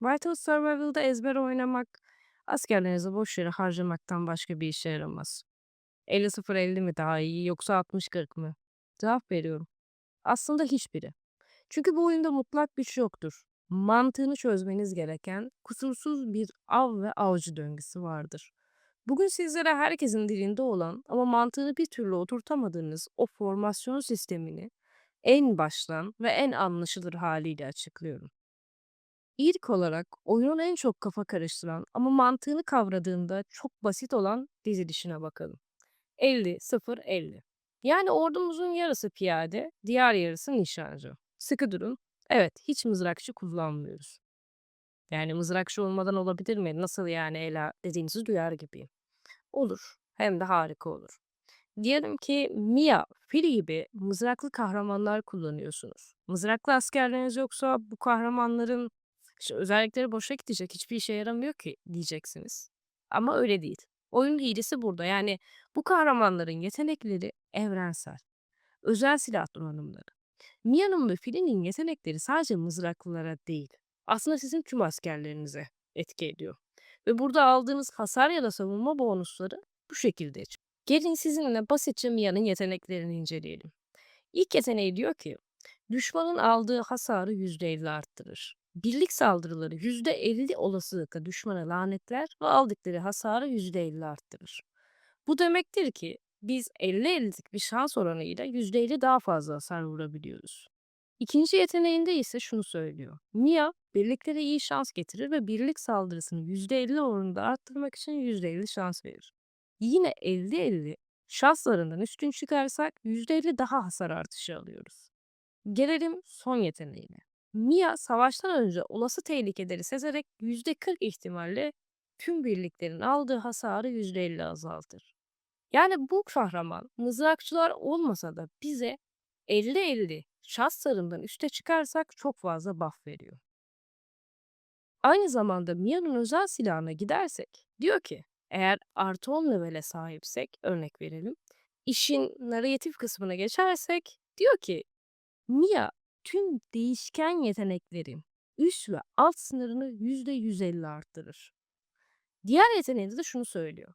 Vital Survival'da ezber oynamak, askerlerinizi boş yere harcamaktan başka bir işe yaramaz. 50-0-50 mi daha iyi yoksa 60-40 mı? Cevap veriyorum. Aslında hiçbiri. Çünkü bu oyunda mutlak güç yoktur. Mantığını çözmeniz gereken kusursuz bir av ve avcı döngüsü vardır. Bugün sizlere herkesin dilinde olan ama mantığını bir türlü oturtamadığınız o formasyon sistemini en baştan ve en anlaşılır haliyle açıklıyorum. İlk olarak oyunun en çok kafa karıştıran ama mantığını kavradığında çok basit olan dizilişine bakalım. 50-0-50. Yani ordumuzun yarısı piyade, diğer yarısı nişancı. Sıkı durun. Evet, hiç mızrakçı kullanmıyoruz. Yani mızrakçı olmadan olabilir mi? Nasıl yani Ela dediğinizi duyar gibiyim. Olur. Hem de harika olur. Diyelim ki Mia, Fili gibi mızraklı kahramanlar kullanıyorsunuz. Mızraklı askerleriniz yoksa bu kahramanların işte özellikleri boşa gidecek, hiçbir işe yaramıyor ki diyeceksiniz. Ama öyle değil. Oyunun iyisi burada. Yani bu kahramanların yetenekleri evrensel. Özel silah donanımları. Mia'nın ve Fili'nin yetenekleri sadece mızraklılara değil. Aslında sizin tüm askerlerinize etki ediyor. Ve burada aldığınız hasar ya da savunma bonusları bu şekilde. Gelin sizinle basitçe Mia'nın yeteneklerini inceleyelim. İlk yeteneği diyor ki, düşmanın aldığı hasarı %50 arttırır. Birlik saldırıları %50 olasılıkla düşmana lanetler ve aldıkları hasarı %50 arttırır. Bu demektir ki biz 50-50'lik bir şans oranıyla %50 daha fazla hasar vurabiliyoruz. İkinci yeteneğinde ise şunu söylüyor. Mia, birliklere iyi şans getirir ve birlik saldırısını %50 oranında arttırmak için %50 şans verir. Yine 50-50 şanslarından üstün çıkarsak %50 daha hasar artışı alıyoruz. Gelelim son yeteneğine. Mia savaştan önce olası tehlikeleri sezerek %40 ihtimalle tüm birliklerin aldığı hasarı %50 azaltır. Yani bu kahraman mızrakçılar olmasa da bize 50-50 şanslarından üste çıkarsak çok fazla buff veriyor. Aynı zamanda Mia'nın özel silahına gidersek diyor ki eğer artı 10 levele sahipsek örnek verelim. İşin narratif kısmına geçersek diyor ki Mia tüm değişken yeteneklerin üst ve alt sınırını %150 arttırır. Diğer yeteneğinde de şunu söylüyor.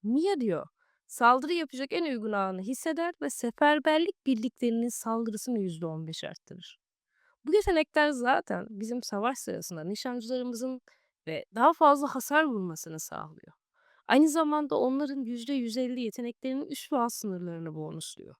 Mia diyor, saldırı yapacak en uygun anı hisseder ve seferberlik birliklerinin saldırısını %15 arttırır. Bu yetenekler zaten bizim savaş sırasında nişancılarımızın ve daha fazla hasar vurmasını sağlıyor. Aynı zamanda onların %150 yeteneklerinin üst ve alt sınırlarını bonusluyor.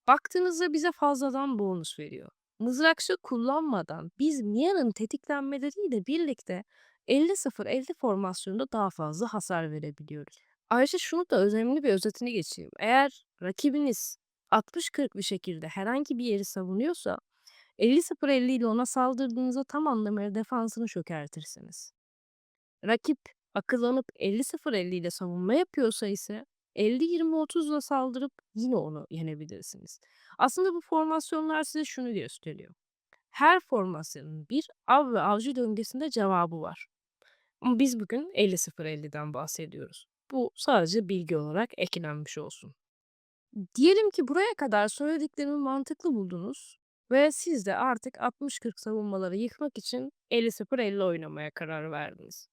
Baktığınızda bize fazladan bonus veriyor. Mızrakçı kullanmadan biz Mia'nın tetiklenmeleriyle birlikte 50-0-50 formasyonunda daha fazla hasar verebiliyoruz. Ayrıca şunu da önemli bir özetini geçeyim. Eğer rakibiniz 60-40 bir şekilde herhangi bir yeri savunuyorsa 50-0-50 ile ona saldırdığınızda tam anlamıyla defansını çökertirsiniz. Rakip akıllanıp 50-0-50 ile savunma yapıyorsa ise 50-20-30 ile saldırıp yine onu yenebilirsiniz. Aslında bu formasyonlar size şunu gösteriyor. Her formasyonun bir av ve avcı döngüsünde cevabı var. Ama biz bugün 50-0-50'den bahsediyoruz. Bu sadece bilgi olarak eklenmiş olsun. Diyelim ki buraya kadar söylediklerimi mantıklı buldunuz ve siz de artık 60-40 savunmaları yıkmak için 50-0-50 oynamaya karar verdiniz.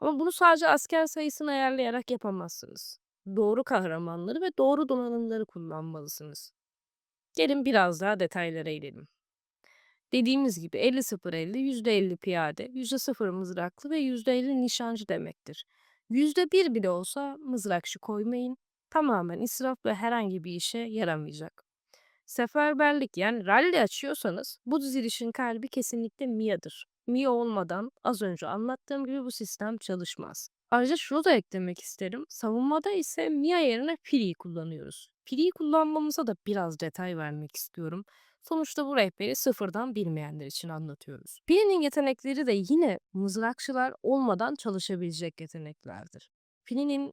Ama bunu sadece asker sayısını ayarlayarak yapamazsınız. Doğru kahramanları ve doğru donanımları kullanmalısınız. Gelin biraz daha detaylara inelim. Dediğimiz gibi 50-0-50, %50 piyade, %0 mızraklı ve %50 nişancı demektir. %1 bile olsa mızrakçı koymayın. Tamamen israf ve herhangi bir işe yaramayacak. Seferberlik yani rally açıyorsanız bu dizilişin kalbi kesinlikle Mia'dır. Mia olmadan az önce anlattığım gibi bu sistem çalışmaz. Ayrıca şunu da eklemek isterim. Savunmada ise Mia yerine Piri'yi kullanıyoruz. Piri'yi kullanmamıza da biraz detay vermek istiyorum. Sonuçta bu rehberi sıfırdan bilmeyenler için anlatıyoruz. Piri'nin yetenekleri de yine mızrakçılar olmadan çalışabilecek yeteneklerdir. Piri'nin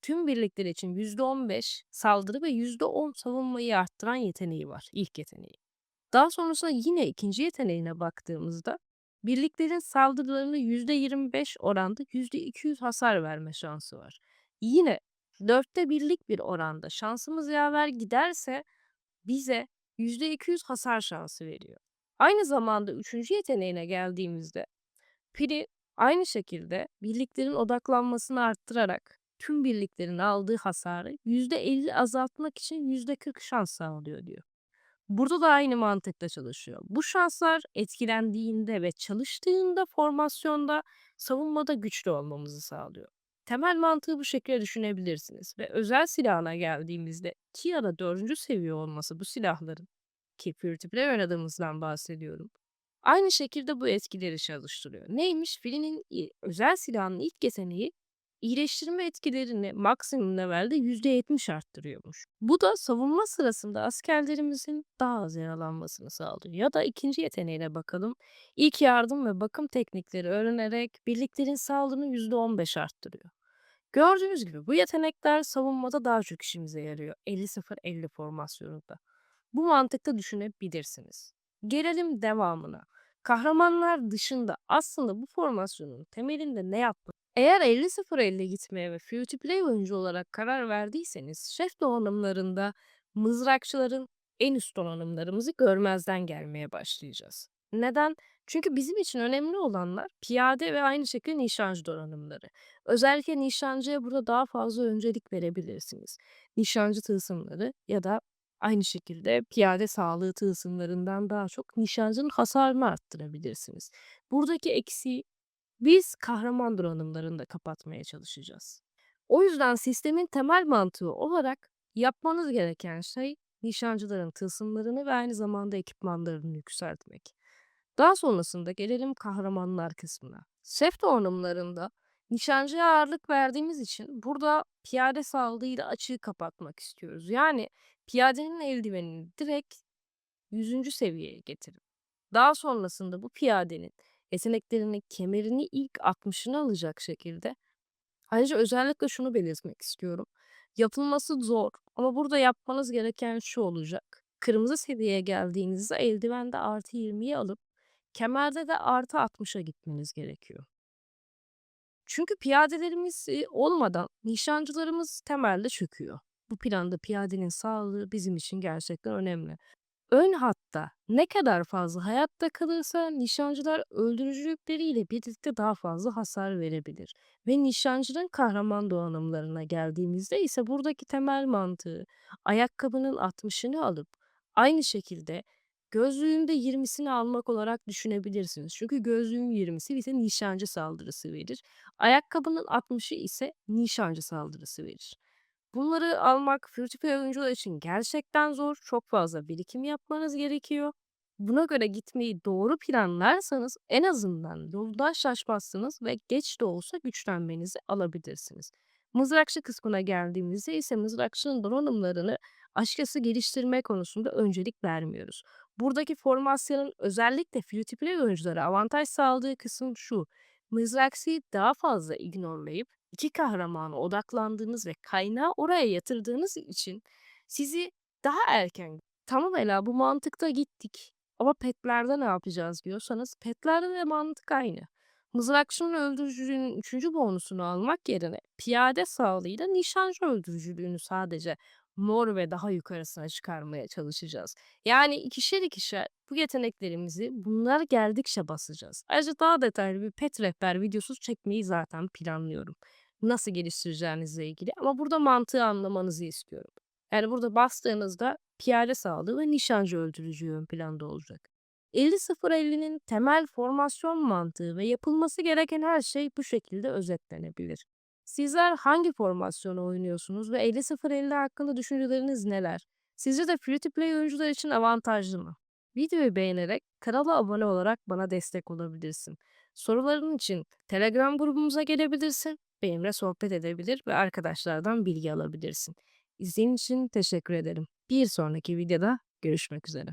tüm birlikler için %15 saldırı ve %10 savunmayı arttıran yeteneği var, ilk yeteneği. Daha sonrasında yine ikinci yeteneğine baktığımızda birliklerin saldırılarını %25 oranda %200 hasar verme şansı var. Yine 1/4'lik bir oranda şansımız yaver giderse bize %200 hasar şansı veriyor. Aynı zamanda üçüncü yeteneğine geldiğimizde Piri Aynı şekilde birliklerin odaklanmasını arttırarak tüm birliklerin aldığı hasarı %50 azaltmak için %40 şans sağlıyor diyor. Burada da aynı mantıkla çalışıyor. Bu şanslar etkilendiğinde ve çalıştığında formasyonda, savunmada güçlü olmamızı sağlıyor. Temel mantığı bu şekilde düşünebilirsiniz ve özel silahına geldiğimizde 2 ya da 4. seviye olması bu silahların, ki Free to Play oynadığımızdan bahsediyorum, aynı şekilde bu etkileri çalıştırıyor. Neymiş? Filinin özel silahının ilk yeteneği iyileştirme etkilerini maksimum levelde %70 arttırıyormuş. Bu da savunma sırasında askerlerimizin daha az yaralanmasını sağlıyor. Ya da ikinci yeteneğine bakalım. İlk yardım ve bakım teknikleri öğrenerek birliklerin sağlığını %15 arttırıyor. Gördüğünüz gibi bu yetenekler savunmada daha çok işimize yarıyor. 50-0-50 formasyonunda. Bu mantıkta düşünebilirsiniz. Gelelim devamına. Kahramanlar dışında aslında bu formasyonun temelinde ne yapmak? Eğer 50-0-50 gitmeye ve free to play oyuncu olarak karar verdiyseniz, şef donanımlarında mızrakçıların en üst donanımlarımızı görmezden gelmeye başlayacağız. Neden? Çünkü bizim için önemli olanlar piyade ve aynı şekilde nişancı donanımları. Özellikle nişancıya burada daha fazla öncelik verebilirsiniz. Nişancı tılsımları ya da aynı şekilde piyade sağlığı tılsımlarından daha çok nişancının hasarını arttırabilirsiniz. Buradaki eksiği biz kahraman donanımlarını da kapatmaya çalışacağız. O yüzden sistemin temel mantığı olarak yapmanız gereken şey nişancıların tılsımlarını ve aynı zamanda ekipmanlarını yükseltmek. Daha sonrasında gelelim kahramanlar kısmına. Şef donanımlarında nişancıya ağırlık verdiğimiz için burada piyade saldırıyla açığı kapatmak istiyoruz. Yani piyadenin eldivenini direkt 100. seviyeye getirin. Daha sonrasında bu piyadenin yeteneklerini, kemerini ilk 60'ını alacak şekilde. Ayrıca özellikle şunu belirtmek istiyorum. Yapılması zor ama burada yapmanız gereken şu olacak. Kırmızı seviyeye geldiğinizde eldivende +20'yi alıp kemerde de +60'a gitmeniz gerekiyor. Çünkü piyadelerimiz olmadan nişancılarımız temelde çöküyor. Bu planda piyadenin sağlığı bizim için gerçekten önemli. Ön hatta ne kadar fazla hayatta kalırsa nişancılar öldürücülükleriyle birlikte daha fazla hasar verebilir. Ve nişancının kahraman donanımlarına geldiğimizde ise buradaki temel mantığı ayakkabının 60'ını alıp aynı şekilde gözlüğün de 20'sini almak olarak düşünebilirsiniz. Çünkü gözlüğün 20'si bize nişancı saldırısı verir. Ayakkabının 60'ı ise nişancı saldırısı verir. Bunları almak free to play oyuncular için gerçekten zor. Çok fazla birikim yapmanız gerekiyor. Buna göre gitmeyi doğru planlarsanız en azından yoldan şaşmazsınız ve geç de olsa güçlenmenizi alabilirsiniz. Mızrakçı kısmına geldiğimizde ise mızrakçının donanımlarını açıkçası geliştirme konusunda öncelik vermiyoruz. Buradaki formasyonun özellikle free to play oyunculara avantaj sağladığı kısım şu. Mızrakçıyı daha fazla ignorlayıp 2 kahramana odaklandığınız ve kaynağı oraya yatırdığınız için sizi daha erken, tamam Ela bu mantıkta gittik ama petlerde ne yapacağız diyorsanız petlerde de mantık aynı. Mızrakçının öldürücülüğünün 3. bonusunu almak yerine piyade sağlığıyla nişancı öldürücülüğünü sadece mor ve daha yukarısına çıkarmaya çalışacağız. Yani ikişer ikişer bu yeteneklerimizi bunlar geldikçe basacağız. Ayrıca daha detaylı bir pet rehber videosu çekmeyi zaten planlıyorum. Nasıl geliştireceğinizle ilgili ama burada mantığı anlamanızı istiyorum. Yani burada bastığınızda piyade sağlığı ve nişancı öldürücü ön planda olacak. 50-0-50'nin temel formasyon mantığı ve yapılması gereken her şey bu şekilde özetlenebilir. Sizler hangi formasyonu oynuyorsunuz ve 50-0-50 hakkında düşünceleriniz neler? Sizce de free to play oyuncular için avantajlı mı? Videoyu beğenerek kanala abone olarak bana destek olabilirsin. Soruların için Telegram grubumuza gelebilirsin, benimle sohbet edebilir ve arkadaşlardan bilgi alabilirsin. İzlediğin için teşekkür ederim. Bir sonraki videoda görüşmek üzere.